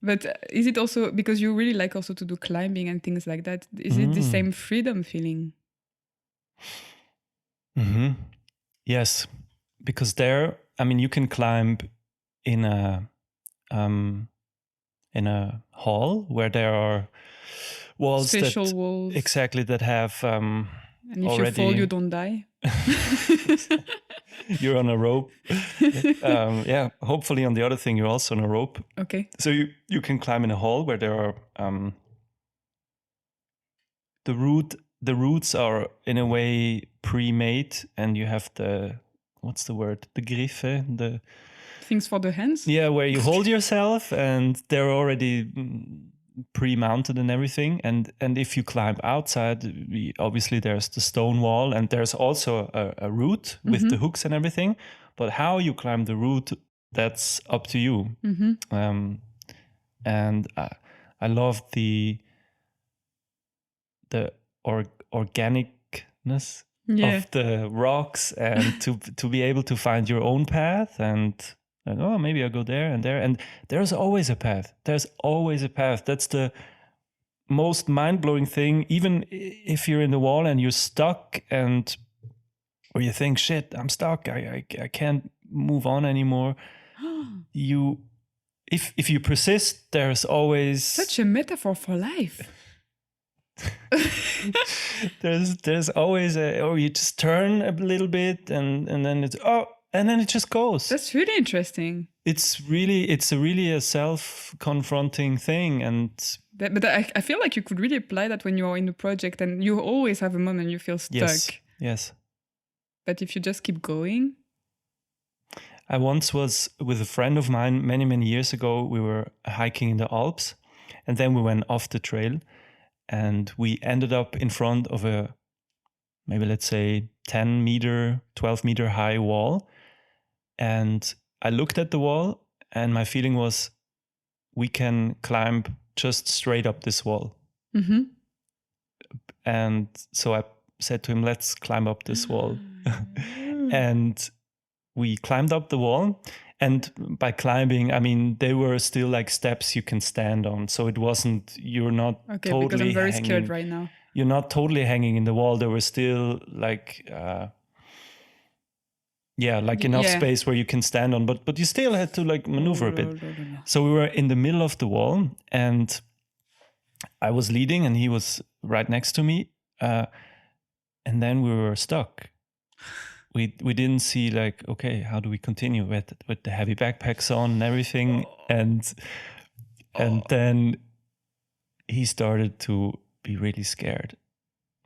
But is it also, because you really like also to do climbing and things like that, is it the same freedom feeling? Yes, because there, I mean, you can climb in a hall where there are walls, special walls, exactly, that have and if already... you fall, you don't die. You're on a rope. Yeah, hopefully on the other thing, you're also on a rope. Okay. So you can climb in a hall where there are the roots are in a way pre-made, and you have what's the word? The griffe, the things for the hands. Yeah, where you hold yourself, and they're already pre-mounted and everything. And if you climb outside, obviously there's the stone wall, and there's also a route with the hooks and everything. But how you climb the route, that's up to you. And I love the organicness of the rocks, and to be able to find your own path, and oh, maybe I'll go there and there, and there's always a path. There's always a path. That's the most mind-blowing thing. Even if you're in the wall and you're stuck, or you think, shit, I'm stuck, I can't move on anymore. If you persist, there's always such a metaphor for life. there's always you just turn a little bit, and then and then it just goes. That's really interesting. It's really a self-confronting thing, but I feel like you could really apply that when you are in a project, and you always have a moment you feel stuck. Yes. But if you just keep going. I once was with a friend of mine many years ago. We were hiking in the Alps, and then we went off the trail, and we ended up in front of a, maybe let's say 10 meter, 12 meter high wall. And I looked at the wall, and my feeling was, we can climb just straight up this wall. And so I said to him, let's climb up this wall. And we climbed up the wall. And by climbing, I mean, they were still like steps you can stand on. So it wasn't, you're not totally because I'm very hanging. scared right now. you're not totally hanging in the wall. There was still like enough space where you can stand on, but you still had to like maneuver a bit. So we were in the middle of the wall, and I was leading, and he was right next to me, and then we were stuck. We didn't see like, okay, how do we continue with the heavy backpacks on and everything, and then he started to be really scared.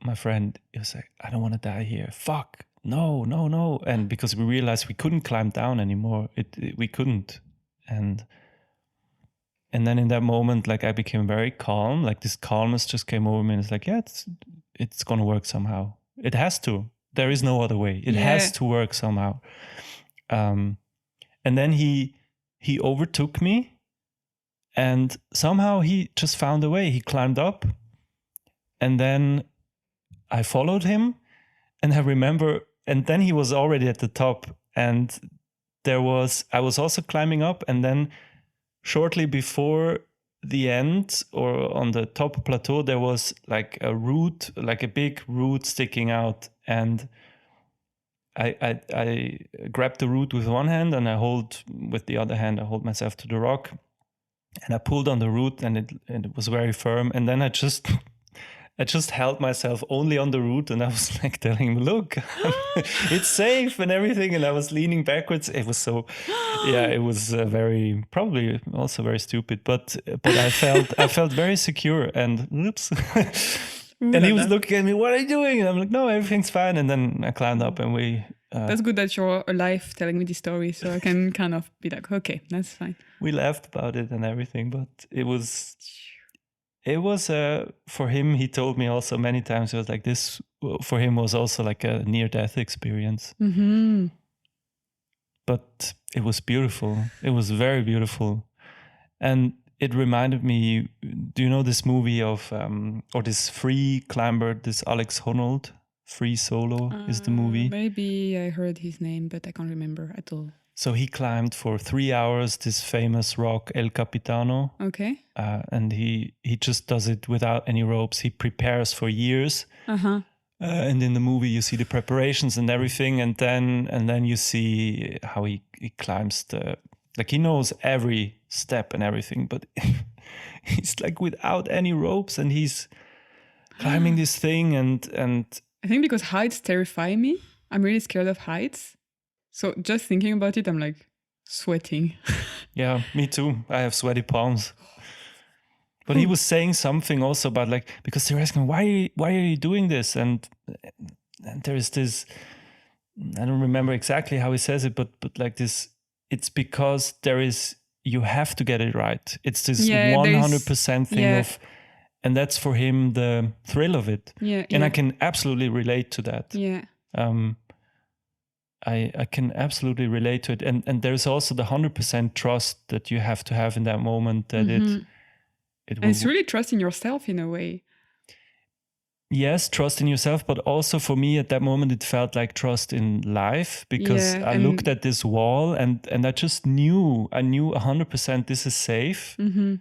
My friend, he was like, I don't want to die here. Fuck, no. And because we realized we couldn't climb down anymore, we couldn't. And then in that moment, like I became very calm. Like this calmness just came over me, and it's like, yeah, it's gonna work somehow. It has to. There is no other way. It has to work somehow. And then he overtook me, and somehow he just found a way. He climbed up, and then I followed him, and I remember, and then he was already at the top, and I was also climbing up, and then shortly before the end, or on the top plateau, there was like a root, like a big root sticking out, and I grabbed the root with one hand, and with the other hand I hold myself to the rock, and I pulled on the root, and it was very firm, and then I just held myself only on the root, and I was like telling him, look, it's safe and everything. And I was leaning backwards. It was so, it was probably also very stupid, but I felt very secure, and oops. And he was looking at me, what are you doing? And I'm like, no, everything's fine. And then I climbed up, and we... that's good that you're alive telling me this story, so I can kind of be like, okay, that's fine. We laughed about it and everything, but it was for him, he told me also many times, it was like this, for him was also like a near-death experience. Mm-hmm. But it was beautiful. It was very beautiful. And it reminded me, do you know this movie of, or this free climber, this Alex Honnold, Free Solo is the movie? Maybe I heard his name, but I can't remember at all. So he climbed for 3 hours this famous rock, El Capitano. Okay. And he just does it without any ropes. He prepares for years. Uh-huh. And in the movie, you see the preparations and everything. And then you see how he climbs like he knows every step and everything, but he's like without any ropes, and he's climbing this thing. And I think because heights terrify me. I'm really scared of heights. So just thinking about it, I'm like sweating. Yeah, me too. I have sweaty palms. But he was saying something also about like, because they were asking, why are you doing this? And there is this, I don't remember exactly how he says it, but like this, it's because you have to get it right. It's this 100% thing of, and that's for him the thrill of it. Yeah. And I can absolutely relate to that. Yeah. I can absolutely relate to it. And there's also the 100% trust that you have to have in that moment that it will... And it's really trust in yourself in a way. Yes, trust in yourself, but also for me at that moment, it felt like trust in life, because I looked at this wall and I just knew 100% this is safe. Mm-hmm.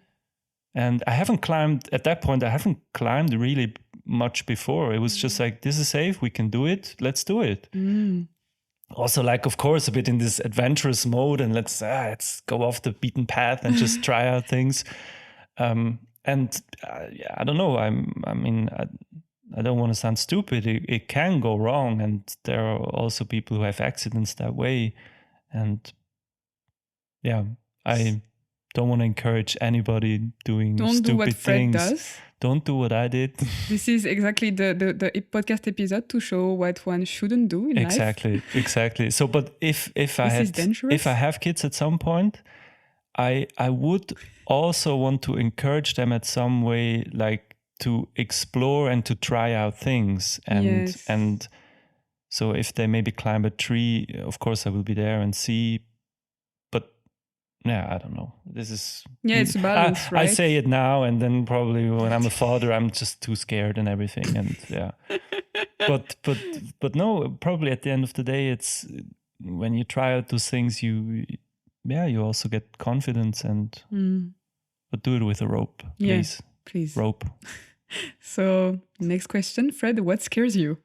And I haven't climbed really much before. It was just like, this is safe, we can do it, let's do it. Mm. Also, like, of course, a bit in this adventurous mode, and let's go off the beaten path and just try out things. I don't know. I don't want to sound stupid. It can go wrong, and there are also people who have accidents that way. And I don't want to encourage anybody doing stupid things. Don't do what Fred does. Don't do what I did. This is exactly the podcast episode to show what one shouldn't do in life. Exactly. So, but if I have kids at some point, I would also want to encourage them at some way, like to explore and to try out things. And so if they maybe climb a tree, of course I will be there and see. Yeah, I don't know. This is... Yeah, it's a balance, right? I say it now, and then probably when I'm a father, I'm just too scared and everything. And yeah. but no, probably at the end of the day, it's when you try out those things, you also get confidence. But do it with a rope, please. Yeah, please. Rope. So, next question, Fred, what scares you?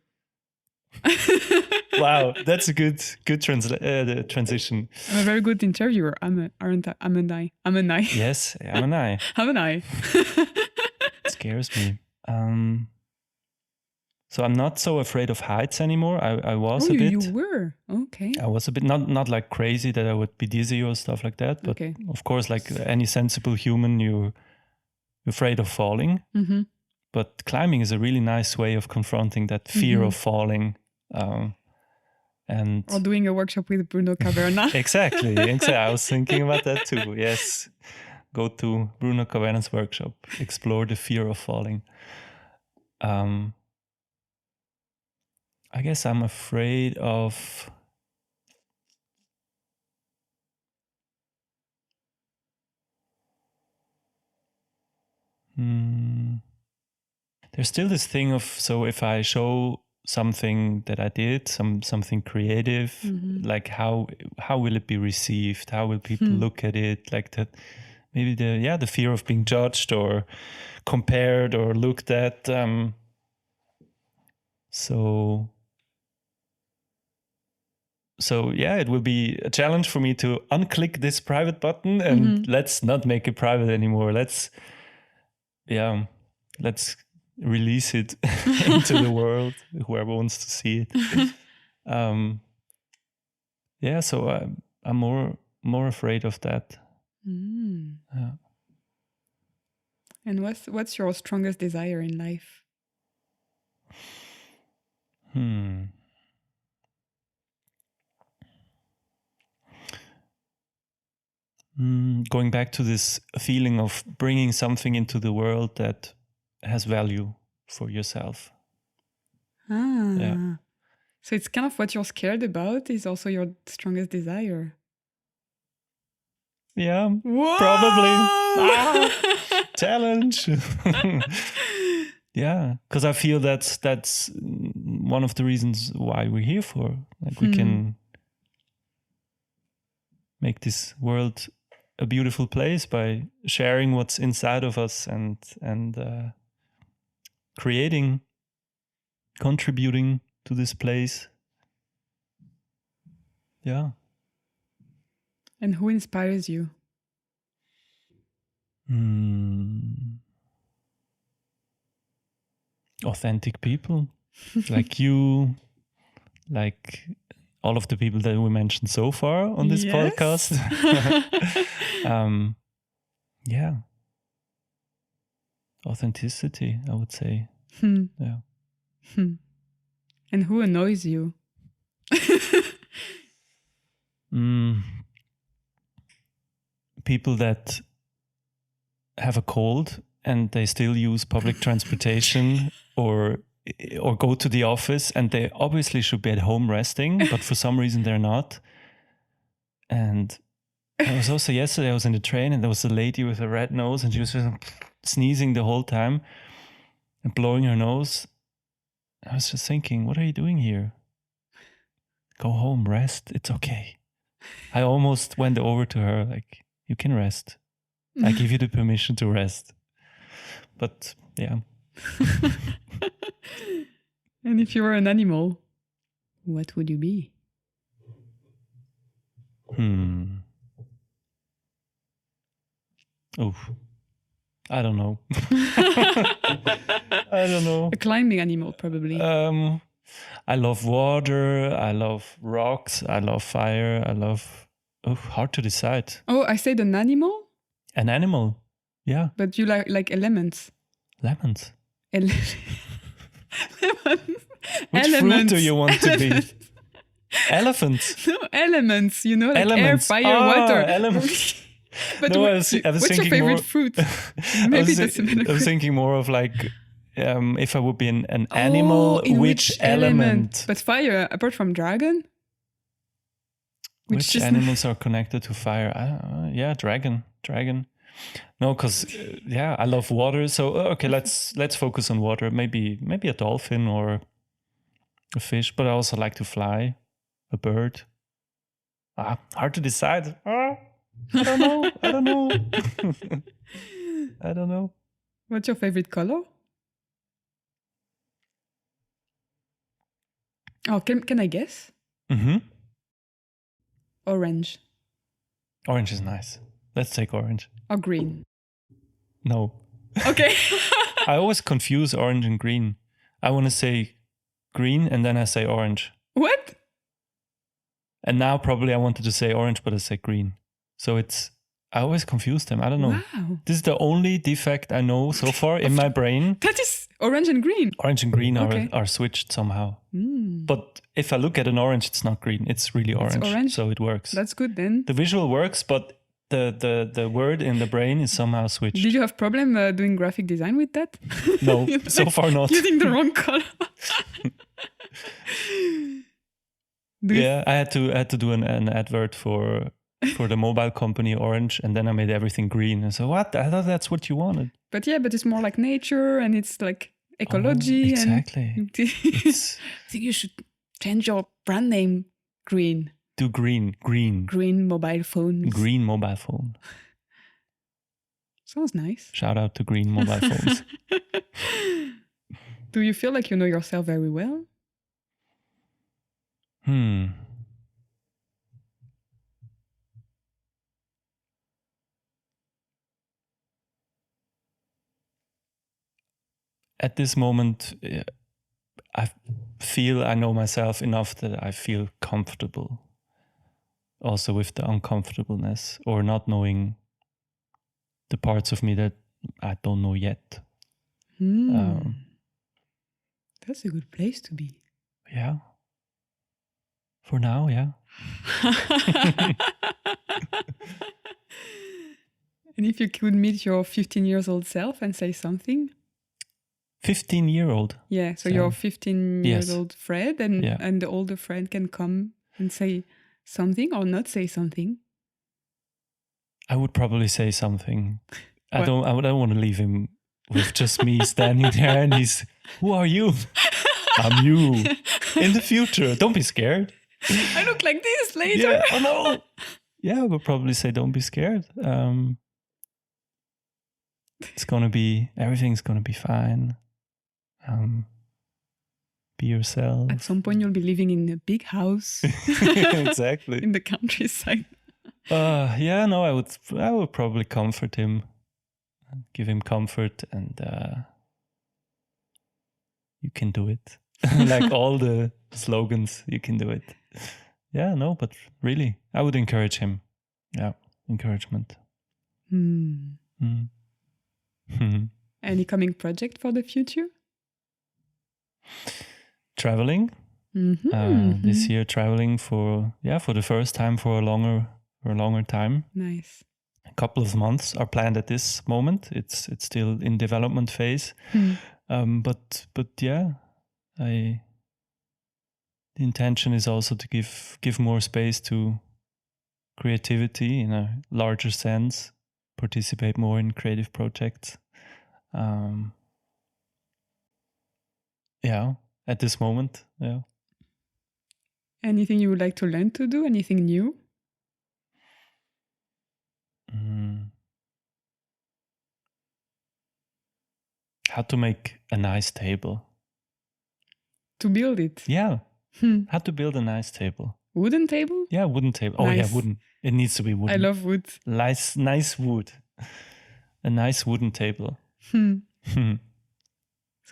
Wow, that's a good transition. I'm a very good interviewer. Aren't I? I'm an I. I'm an I. Yes, I'm an I. I'm an I. It scares me. So I'm not so afraid of heights anymore. I was a bit. You were? Okay. I was a bit, not like crazy that I would be dizzy or stuff like that. But Okay. of course, like any sensible human, you're afraid of falling. Mm-hmm. But climbing is a really nice way of confronting that fear of falling. And or doing a workshop with Bruno Caverna. Exactly. I was thinking about that too. Yes. Go to Bruno Caverna's workshop. Explore the fear of falling. I guess I'm afraid of there's still this thing of, so if I show something that I did, something creative, like how will it be received? How will people look at it? Like that, maybe the fear of being judged or compared or looked at. So yeah, it will be a challenge for me to unclick this private button and let's not make it private anymore. Let's release it into the world, whoever wants to see it. So I'm more afraid of that. Yeah. And what's your strongest desire in life? Going back to this feeling of bringing something into the world that has value for yourself. Yeah. So it's kind of what you're scared about is also your strongest desire. Yeah, Whoa! Probably. Challenge. Yeah, because I feel that's one of the reasons why we're here for. Like we can make this world a beautiful place by sharing what's inside of us and creating, contributing to this place. Yeah. And who inspires you? Authentic people like you, like all of the people that we mentioned so far on this podcast. Yeah. Authenticity, I would say. Yeah. And who annoys you? People that have a cold and they still use public transportation or go to the office, and they obviously should be at home resting, but for some reason they're not. And I was also yesterday, I was in the train and there was a lady with a red nose and she was just sneezing the whole time and blowing her nose. I was just thinking, what are you doing here? Go home, rest. It's okay. I almost went over to her like, you can rest. I give you the permission to rest. But yeah. And if you were an animal, what would you be? Oh, I don't know. I don't know. A climbing animal, probably. I love water. I love rocks. I love fire. I love... Oh, hard to decide. Oh, I said an animal? An animal, yeah. But you like elements. Lemons. Lemons. Which fruit do you want to be? Elephants. No, elements, you know, like elements. Air, fire, water. Elements. But no, what's your favorite more, fruit? Maybe that's a better I was thinking more of like, if I would be an animal, which element? But fire, apart from dragon? Which animals are connected to fire? Yeah, dragon. No, because I love water. So okay, let's focus on water. Maybe a dolphin or a fish. But I also like to fly, a bird. Hard to decide. I don't know. I don't know. What's your favorite color? Oh, can I guess? Mm-hmm. Orange Orange is nice. Let's take orange. or green? No. Okay. I always confuse orange and green. I want to say green and then I say orange. What? And now probably I wanted to say orange, but I say green. So I always confuse them. I don't know. Wow. This is the only defect I know so far in my brain. That is orange and green. Orange and green Okay. are switched somehow. Mm. But if I look at an orange, it's not green. It's really orange. orange? So it works. That's good then. The visual works, but the word in the brain is somehow switched. Did you have problem doing graphic design with that? No, so far not. Using the wrong color. Yeah, I had to do an advert for the mobile company Orange, and then I made everything green. And so what? I thought that's what you wanted. But it's more like nature and it's like ecology. Oh, exactly. And I think you should change your brand name green. Do green. Green mobile phones. Green mobile phone. Sounds nice. Shout out to green mobile phones. Do you feel like you know yourself very well? At this moment, I feel I know myself enough that I feel comfortable. Also with the uncomfortableness or not knowing the parts of me that I don't know yet. That's a good place to be. Yeah. For now, yeah. And if you could meet your 15 years old self and say something? 15-year-old? Yeah, so your 15 years old Fred and the older Fred can come and say something or not say something. I would probably say something. I don't want to leave him with just me standing there and he's, who are you? I'm you. In the future. Don't be scared. I look like this later. Yeah, oh no. Yeah, I would probably say don't be scared. Everything's gonna be fine. Be yourself. At some point you'll be living in a big house. Exactly. In the countryside. I would probably comfort him. Give him comfort and you can do it. Like all the slogans, you can do it. Yeah, no, but really, I would encourage him. Yeah, encouragement. Any coming project for the future? Traveling. This year, traveling for the first time for a longer time. Nice. A couple of months are planned at this moment. It's still in development phase. But yeah, the intention is also to give more space to creativity in a larger sense, participate more in creative projects. At this moment, yeah. Anything you would like to learn to do? Anything new? How to make a nice table. To build it? Yeah. How to build a nice table. Wooden table? Yeah, wooden table. Nice. Oh yeah, wooden. It needs to be wooden. I love wood. Nice wood. A nice wooden table. So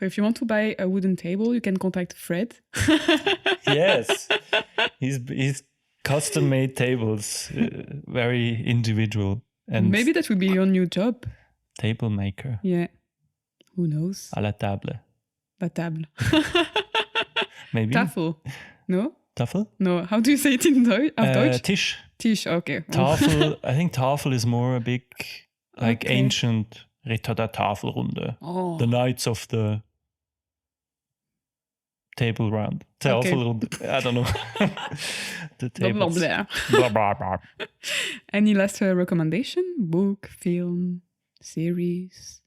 if you want to buy a wooden table, you can contact Fred. Yes. He's custom-made tables, very individual. And maybe that would be your new job. Table maker. Yeah. Who knows? À la table. La table. Maybe. Tafel. No? Tafel? No. How do you say it in Deutsch? Tisch. Tisch, okay. Tafel, I think Tafel is more a big, ancient Ritter der Tafelrunde. Oh. The knights of the table round. Tafelrunde. I don't know. The tables. Blah, blah, blah. Any last recommendation? Book, film, series,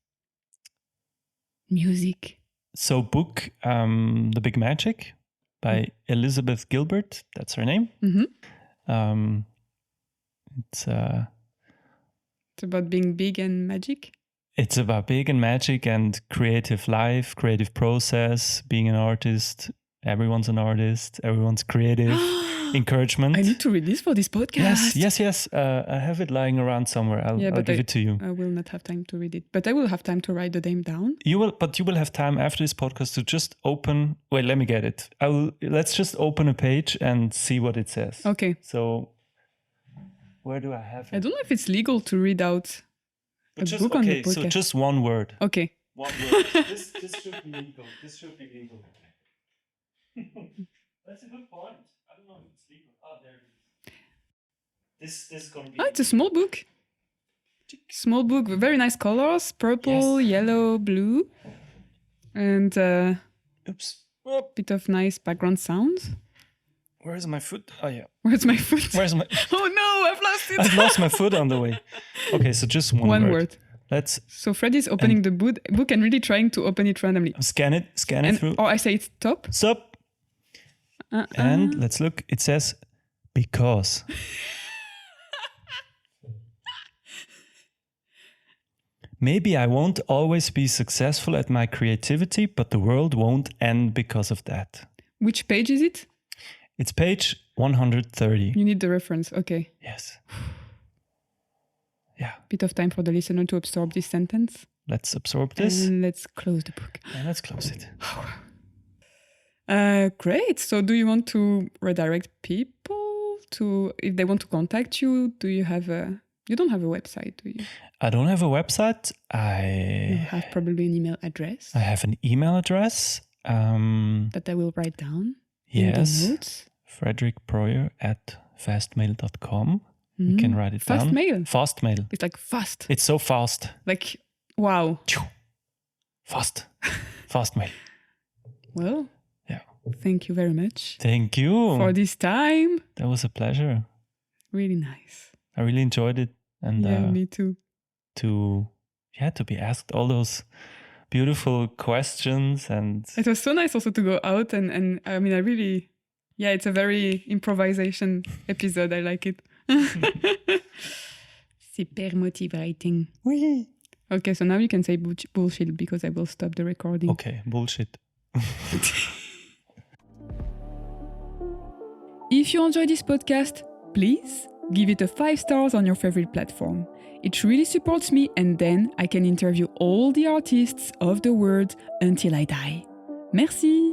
music? So book, The Big Magic by Elizabeth Gilbert. That's her name. It's about being big and magic. It's about big and magic and creative life, creative process, being an artist, everyone's an artist, everyone's creative. Encouragement. I need to read this for this podcast. Yes. I have it lying around somewhere. I'll give it to you. I will not have time to read it, but I will have time to write the name down. You will have time after this podcast to just open. Wait, let me get it. Let's just open a page and see what it says. Okay. So, where do I have it? I don't know if it's legal to read out a book on the podcast. So just one word. Okay. One word. This should be legal. That's a good point. I don't know if it's legal. Oh, there it is. This is going to be... Oh, it's a small book. Small book with very nice colors. Purple, yellow, blue. And oops. Bit of nice background sounds. Where's my foot? Oh, yeah. Where's my foot? Oh, no, I've lost it. I've lost my foot on the way. Okay, so just one word. So Fred is opening the book and really trying to open it randomly. Scan it through. Or I say it's top. Stop. And let's look. It says, because. Maybe I won't always be successful at my creativity, but the world won't end because of that. Which page is it? It's page 130. You need the reference. Okay. Yes. Yeah. Bit of time for the listener to absorb this sentence. Let's absorb this. And let's close the book. And let's close it. Great. So do you want to redirect people to, if they want to contact you, you don't have a website, do you? I don't have a website. You have probably an email address. I have an email address. That I will write down in the notes. Frederic Proyer at fastmail.com. You can write it down. Fast mail. It's like fast. It's so fast. Like, wow. Fast. Fast mail. Well, yeah. Thank you very much. Thank you. For this time. That was a pleasure. Really nice. I really enjoyed it. And me too. To be asked all those beautiful questions. And it was so nice also to go out and I mean, it's a very improvisation episode. I like it. Super motivating. Oui. Okay, so now you can say bullshit because I will stop the recording. Okay, bullshit. If you enjoy this podcast, please give it a 5 stars on your favorite platform. It really supports me, and then I can interview all the artists of the world until I die. Merci.